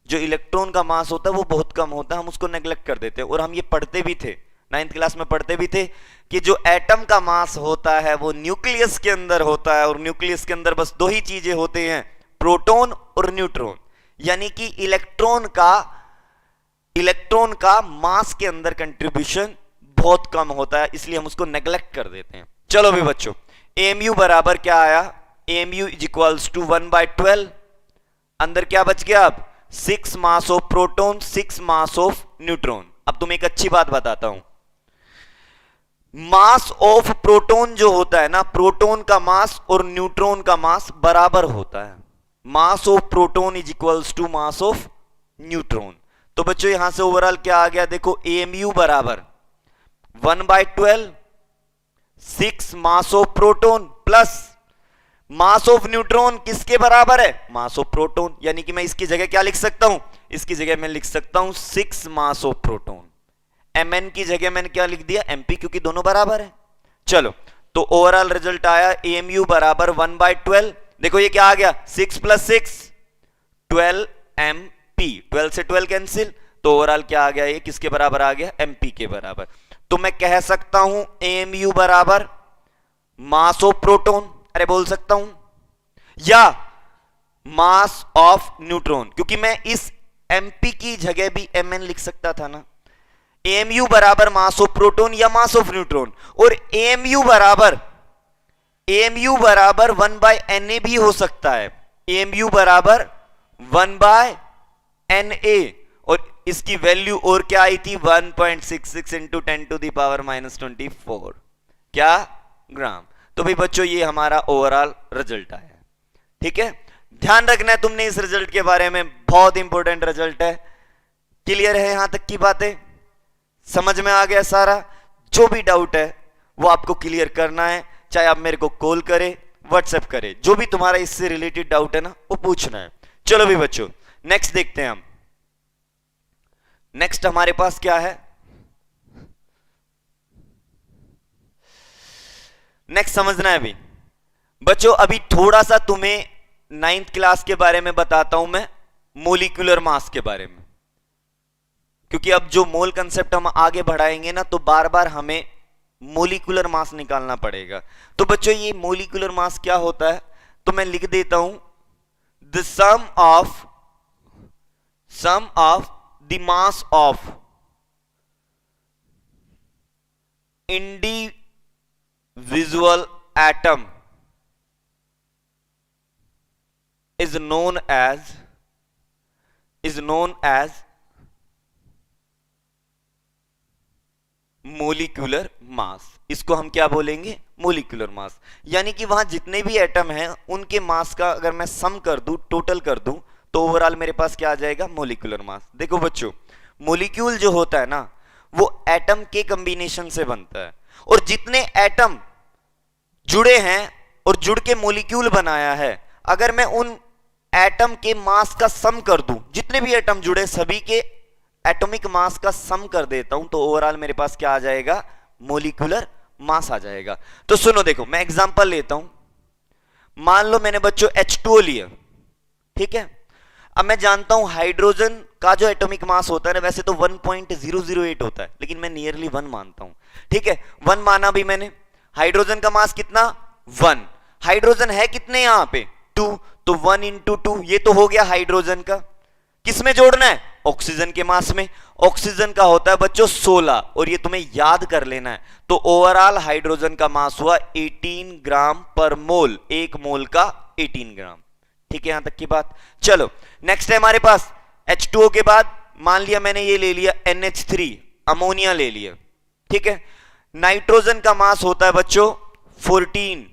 जो इलेक्ट्रॉन का मास होता है वो बहुत कम होता है, हम उसको नेग्लेक्ट कर देते हैं। और हम ये पढ़ते भी थे, 9th क्लास में पढ़ते भी थे कि जो एटम का मास होता है वो न्यूक्लियस के अंदर होता है, और न्यूक्लियस के अंदर बस दो ही चीजें होती हैं, प्रोटॉन और न्यूट्रॉन। यानी कि इलेक्ट्रॉन का मास के अंदर कंट्रीब्यूशन बहुत कम होता है, इसलिए हम उसको नेग्लेक्ट कर देते हैं। चलो भी बच्चों, AMU बराबर क्या आया? AMU is equals to 1/12। अंदर क्या बच गया? अब 6 mass of proton, 6 mass of neutron. अब तुम्हें एक अच्छी बात बताता हूं, मास ऑफ प्रोटॉन जो होता है ना, प्रोटॉन का मास और न्यूट्रॉन का मास बराबर होता है। Mass of proton is equals to mass of neutron. तो बच्चों यहां से ओवरऑल क्या आ गया? देखो AMU बराबर 1/12, 6 mass of proton plus mass of neutron किसके बराबर है? Mass of proton. यानी कि मैं इसकी जगह क्या लिख सकता हूं? इसकी जगह मैं लिख सकता हूं 6 मास ऑफ प्रोटॉन। Mn की जगह मैंने क्या लिख दिया? MP, क्योंकि दोनों बराबर है। चलो, तो ओवरऑल रिजल्ट आया AMU बराबर 1/12। देखो ये क्या आ गया? 6 + 6 12 MP, 12 से 12 कैंसिल, तो ओवरऑल क्या आ गया? ये किसके बराबर आ गया? MP के बराबर। तो मैं कह सकता हूं AMU बराबर मास ऑफ प्रोटॉन, अरे बोल सकता हूं, या मास ऑफ न्यूट्रॉन, क्योंकि मैं इस MP की जगह भी Mn लिख सकता था ना। AMU बराबर मास ऑफ प्रोटॉन या मास ऑफ न्यूट्रॉन, और AMU बराबर 1/Na भी हो सकता है। AMU बराबर 1/Na, और इसकी वैल्यू और क्या आई थी? 1.66 इंटू 10⁻⁻24 क्या? ग्राम। तो भाई बच्चों ये हमारा ओवरऑल रिजल्ट आया। ठीक है, ध्यान रखना है तुमने इस रिजल्ट के बारे में, बहुत इंपॉर्टेंट रिजल्ट है। क्लियर है यहां तक की बातें? समझ में आ गया सारा? जो भी डाउट है वो आपको क्लियर करना है, चाहे आप मेरे को कॉल करें, व्हाट्सएप करें, जो भी तुम्हारा इससे रिलेटेड डाउट है ना वो पूछना है। चलो भी बच्चों नेक्स्ट देखते हैं हम। नेक्स्ट हमारे पास क्या है? नेक्स्ट समझना है अभी बच्चों। अभी थोड़ा सा तुम्हें 9th क्लास के बारे में बताता हूं मैं, मोलिकुलर मास के बारे में, क्योंकि अब जो मोल कंसेप्ट हम आगे बढ़ाएंगे ना तो बार बार हमें मोलिकुलर मास निकालना पड़ेगा। तो बच्चों ये मोलिकुलर मास क्या होता है? तो मैं लिख देता हूं the sum of the mass of individual atom is known as molecular mass. इसको हम क्या बोलेंगे? Molecular mass. यानी कि वहां जितने भी एटम हैं उनके मास का अगर मैं सम कर दूं, टोटल कर दूं, तो ओवरऑल मेरे पास क्या आ जाएगा? Molecular mass. देखो बच्चों, मोलिक्यूल जो होता है ना वो एटम के कॉम्बिनेशन से बनता है, और जितने एटम जुड़े हैं और जुड़ के मोलिक्यूल बनाया है, अगर मैं उन एटम के मास का सम कर दूं, जितने भी एटम जुड़े सभी के एटॉमिक मास का सम कर देता हूं, तो ओवरऑल मेरे पास क्या आ जाएगा? मोलिकुलर मास आ जाएगा। तो सुनो, देखो मैं एग्जांपल लेता हूं। मान लो मैंने बच्चों H2O लिया, ठीक है। अब मैं जानता हूं हाइड्रोजन का जो एटॉमिक मास होता है ना, वैसे तो 1.008 होता है, लेकिन मैं नियरली 1 मानता हूं, ठीक है। 1 माना भी मैंने। हाइड्रोजन का मास कितना? 1। हाइड्रोजन है कितने यहां पे? 2। तो 1 इंटू 2, ये तो हो गया हाइड्रोजन का। किसमें जोड़ना है? ऑक्सीजन के मास में। ऑक्सीजन का होता है बच्चों 16, और ये तुम्हें याद कर लेना है। तो ओवरऑल हाइड्रोजन का मास हुआ 18 ग्राम पर मोल। एक मोल का 18 ग्राम। ठीक है, यहां तक की बात। चलो नेक्स्ट है हमारे पास H2O के बाद मान लिया मैंने ये ले लिया NH3, अमोनिया ले लिया, ठीक है। नाइट्रोजन का मास होता है बच्चों 14।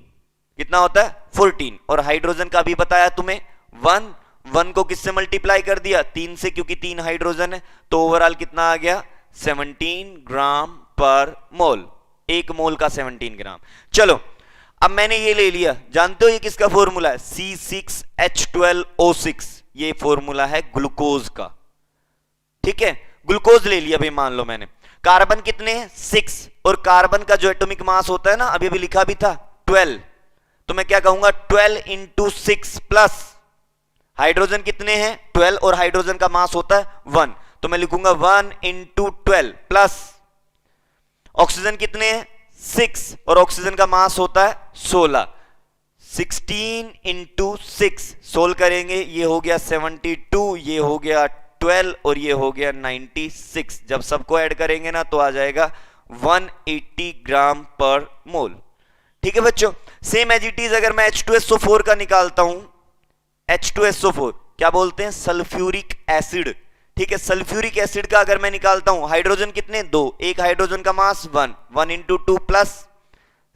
कितना होता है? 14। और हाइड्रोजन का भी बताया तुम्हें 1। 1 को किससे मल्टीप्लाई कर दिया? 3 से, क्योंकि 3 हाइड्रोजन है। तो ओवरऑल कितना आ गया? 17 ग्राम पर मोल। एक मोल का 17 ग्राम। चलो अब मैंने ये ले लिया, जानते हो ये किसका फॉर्मूला है? C6H12O6। ये फॉर्मूला है ग्लूकोज का, ठीक है। ग्लूकोज ले लिया भाई, मान लो मैंने। कार्बन कितने हैं? 6। और कार्बन का जो एटॉमिक मास होता है ना, अभी अभी लिखा भी था 12, तो मैं क्या कहूंगा? 12 इंटू 6 प्लस हाइड्रोजन कितने हैं? 12, और हाइड्रोजन का मास होता है 1, तो मैं लिखूंगा 1 इंटू 12 प्लस ऑक्सीजन कितने हैं? 6, और ऑक्सीजन का मास होता है 16। 16 इंटू 6 सोल्व करेंगे, ये हो गया 72, ये हो गया 12, और ये हो गया 96। जब सबको ऐड करेंगे ना तो आ जाएगा 180 ग्राम पर मोल। ठीक है बच्चों, सेम एज इट इज अगर मैं H2SO4 का निकालता हूं, H2SO4 क्या बोलते हैं? सल्फ्यूरिक एसिड, ठीक है। सल्फ्यूरिक एसिड का अगर मैं निकालता हूं, हाइड्रोजन कितने? 2। एक हाइड्रोजन का मास 1, 1 इंटू 2 प्लस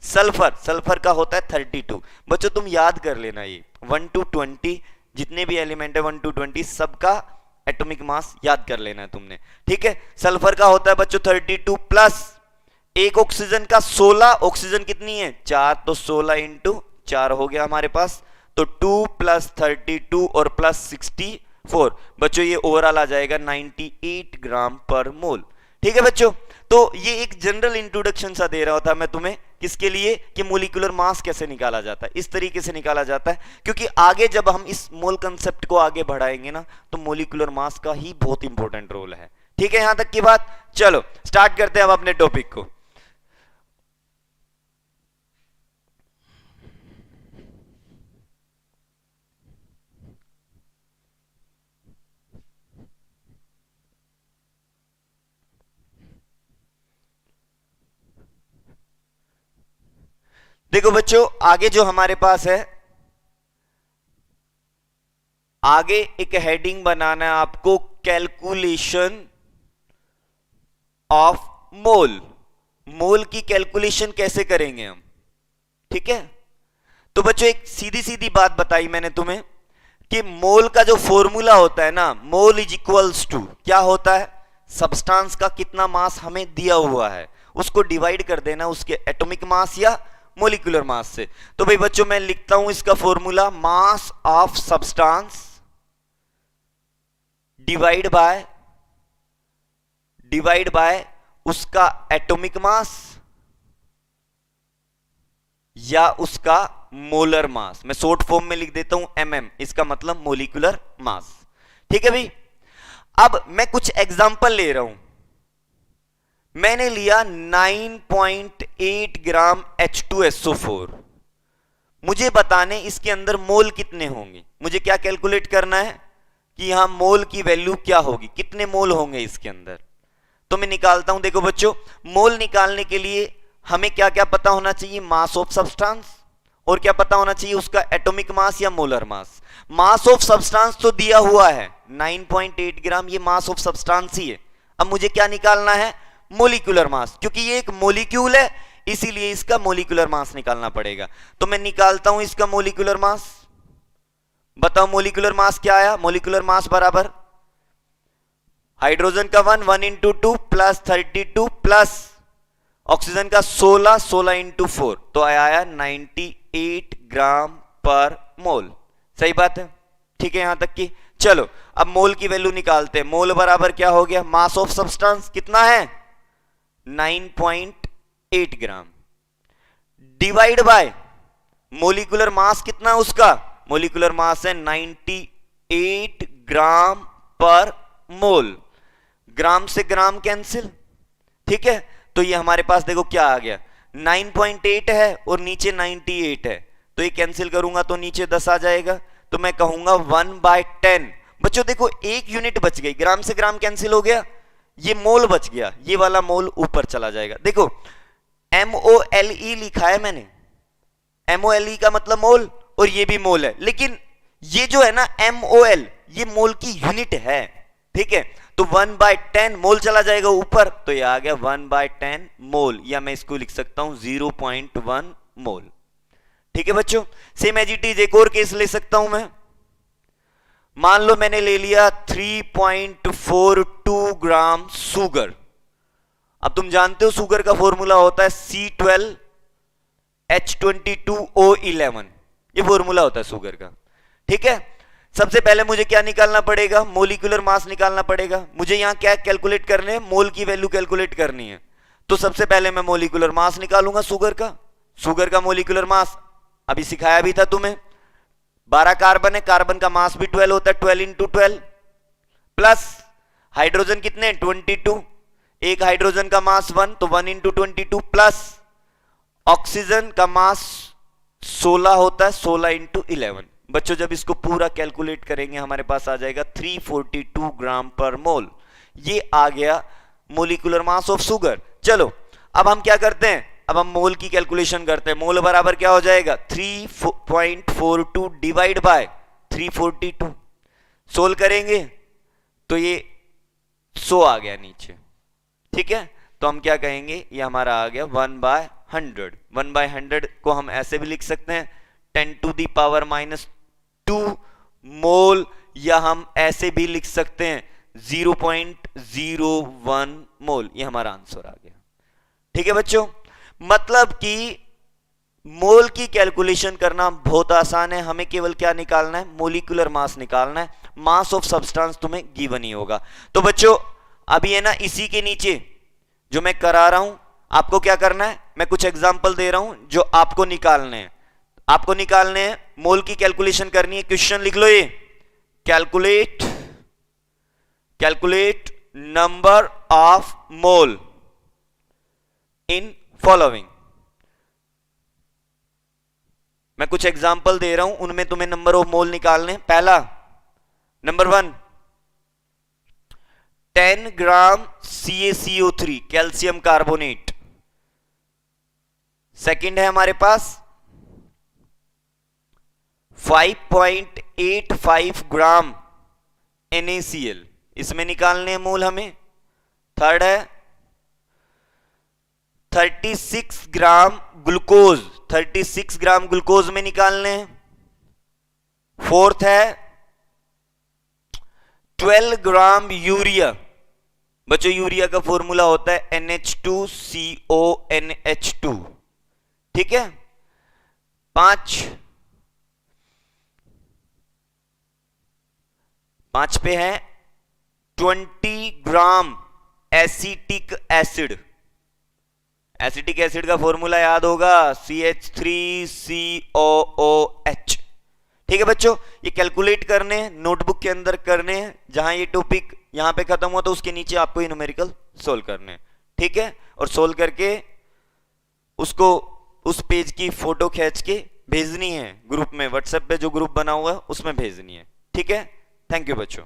सल्फर, सल्फर का होता है 32। बच्चों तुम याद कर लेना, ये 1 to 20 जितने भी एलिमेंट है 1 to 20 सबका एटॉमिक मास याद कर लेना है तुमने, ठीक है। सल्फर का होता है बच्चों 32 प्लस एक ऑक्सीजन का 16। ऑक्सीजन कितनी है? 4, तो 16 इंटू 4 हो गया हमारे पास। तो 2 प्लस 32 और प्लस 64, बच्चों ये ओवरऑल आ जाएगा 98 ग्राम पर मोल। ठीक है बच्चों, तो ये एक जनरल इंट्रोडक्शन सा दे रहा था मैं तुम्हें, किसके लिए? कि मोलिकुलर मास कैसे निकाला जाता है। इस तरीके से निकाला जाता है, क्योंकि आगे जब हम इस मोल कंसेप्ट को आगे बढ़ाएंगे ना, तो मोलिकुलर मास का ही बहुत इंपॉर्टेंट रोल है। ठीक है, यहां तक की बात। चलो स्टार्ट करते हैं अब अपने टॉपिक को। देखो बच्चों, आगे जो हमारे पास है, आगे एक हेडिंग बनाना है आपको, कैलकुलेशन ऑफ मोल। मोल की कैलकुलेशन कैसे करेंगे हम, ठीक है। तो बच्चों एक सीधी सीधी बात बताई मैंने तुम्हें कि मोल का जो फॉर्मूला होता है ना, मोल इज इक्वल्स टू क्या होता है? सब्सटेंस का कितना मास हमें दिया हुआ है उसको डिवाइड कर देना उसके एटॉमिक मास या मोलिकुलर मास से। तो भाई बच्चों मैं लिखता हूं इसका formula, mass of substance divide by उसका एटॉमिक मास या उसका मोलर मास। मैं शॉर्ट फॉर्म में लिख देता हूं mm, इसका मतलब मोलिकुलर मास। ठीक है भाई, अब मैं कुछ एग्जांपल ले रहा हूं। मैंने लिया 9.8 ग्राम H2SO4। मुझे बताने इसके अंदर मोल कितने होंगे। मुझे क्या कैलकुलेट करना है कि यहां मोल की वैल्यू क्या होगी, कितने मोल होंगे इसके अंदर। तो मैं निकालता हूं। देखो बच्चों, मोल निकालने के लिए हमें क्या क्या पता होना चाहिए, मास ऑफ सब्सटेंस, और क्या पता होना चाहिए उसका एटॉमिक मास या molar mass. Mass of substance तो दिया हुआ है 9.8 ग्राम, ये मास ऑफ सब्सटेंस ही है। अब मुझे क्या निकालना है, मोलिकुलर मास, क्योंकि ये एक मोलिक्यूल है इसीलिए इसका मोलिकुलर मास निकालना पड़ेगा। तो मैं निकालता हूं इसका मोलिकुलर मास। बताओ मोलिकुलर मास क्या आया, मोलिकुलर मास बराबर हाइड्रोजन का 1 इंटू 2 प्लस 32 प्लस ऑक्सीजन का 16 इंटू 4, तो आया 98 ग्राम पर मोल। सही बात है, ठीक है यहां तक की। चलो अब मोल की वैल्यू निकालते हैं। मोल बराबर क्या हो गया, मास ऑफ सब्सटेंस कितना है 9.8 ग्राम, डिवाइड बाय मोलिकुलर मास कितना है उसका, मोलिकुलर मास है 98 ग्राम पर मोल। ग्राम से ग्राम कैंसिल, ठीक है। तो ये हमारे पास देखो क्या आ गया, 9.8 है और नीचे 98 है, तो ये कैंसिल करूंगा तो नीचे 10 आ जाएगा, तो मैं कहूंगा 1/10। बच्चों देखो एक यूनिट बच गई, ग्राम से ग्राम कैंसिल हो गया, ये मोल बच गया, ये वाला मोल ऊपर चला जाएगा। देखो MOLE लिखा है मैंने, MOLE का मतलब मोल, और ये भी मोल है, लेकिन ये जो है ना MOL ये मोल की यूनिट है, ठीक है। तो 1/10 मोल चला जाएगा ऊपर, तो ये आ गया 1/10 मोल, या मैं इसको लिख सकता हूं 0.1 मोल, ठीक है बच्चों। सेम एज इट इज एक और केस ले सकता हूं मैं। मान लो मैंने ले लिया 3.42 ग्राम शुगर। अब तुम जानते हो शुगर का फॉर्मूला होता है C12H22O11, ये फॉर्मूला होता है शुगर का, ठीक है। सबसे पहले मुझे क्या निकालना पड़ेगा, मोलिकुलर मास निकालना पड़ेगा। मुझे यहां क्या कैलकुलेट करने हैं, मोल की वैल्यू कैलकुलेट करनी है। तो सबसे पहले मैं मोलिकुलर मास निकालूंगा शुगर का। शुगर का मोलिकुलर मास अभी सिखाया भी था तुम्हें, 12 कार्बन है, कार्बन का मास भी 12 होता है, 12 इंटू 12 प्लस हाइड्रोजन कितने 22, एक हाइड्रोजन का मास 1, तो 1 इंटू 22 प्लस ऑक्सीजन का मास 16 होता है, 16 इंटू 11। बच्चों जब इसको पूरा कैलकुलेट करेंगे हमारे पास आ जाएगा 342 ग्राम पर मोल। ये आ गया मोलिकुलर मास ऑफ शुगर। चलो अब हम क्या करते हैं, अब हम मोल की कैलकुलेशन करते हैं। मोल बराबर क्या हो जाएगा 3.42 डिवाइड बाय 342, सोल्व करेंगे तो ये 100 आ गया नीचे, ठीक है। तो हम क्या कहेंगे, ये हमारा आ गया 1/100। 1/100 को हम ऐसे भी लिख सकते हैं 10⁻⁻² मोल, या हम ऐसे भी लिख सकते हैं 0.01 मोल। ये हमारा आंसर आ गया, ठीक है बच्चों। मतलब कि मोल की कैलकुलेशन करना बहुत आसान है, हमें केवल क्या निकालना है, मोलिकुलर मास निकालना है। मास ऑफ सब्सटेंस तुम्हें गिवन ही होगा। तो बच्चों अभी है ना इसी के नीचे जो मैं करा रहा हूं, आपको क्या करना है, मैं कुछ एग्जांपल दे रहा हूं जो आपको निकालने हैं। आपको निकालने हैं, मोल की कैलकुलेशन करनी है। क्वेश्चन लिख लो, ये calculate number of mole in following. मैं कुछ एग्जांपल दे रहा हूं, उनमें तुम्हें नंबर ऑफ मोल निकालने। पहला नंबर 1 10 ग्राम CaCO3 कैल्शियम कार्बोनेट। सेकंड है हमारे पास 5.85 ग्राम NaCl, इसमें निकालने हैं मोल हमें। थर्ड है 36 ग्राम ग्लूकोज, 36 ग्राम ग्लूकोज में निकालने हैं। फोर्थ है 12 ग्राम यूरिया। बच्चों यूरिया का फॉर्मूला होता है NH2CONH2, ठीक है। 5 पे है 20 ग्राम एसिटिक एसिड। एसिटिक एसिड का फॉर्मूला याद होगा CH3COOH, ठीक है बच्चों। ये कैलकुलेट करने हैं, नोटबुक के अंदर करने हैं, जहां ये टॉपिक यहां पे खत्म हुआ तो उसके नीचे आपको ये न्यूमेरिकल सोल्व करने हैं, ठीक है। और सोल्व करके उसको उस पेज की फोटो खींच के भेजनी है ग्रुप में, व्हाट्सएप पे जो ग्रुप बना हुआ है उसमें भेजनी है, ठीक है। थैंक यू बच्चों।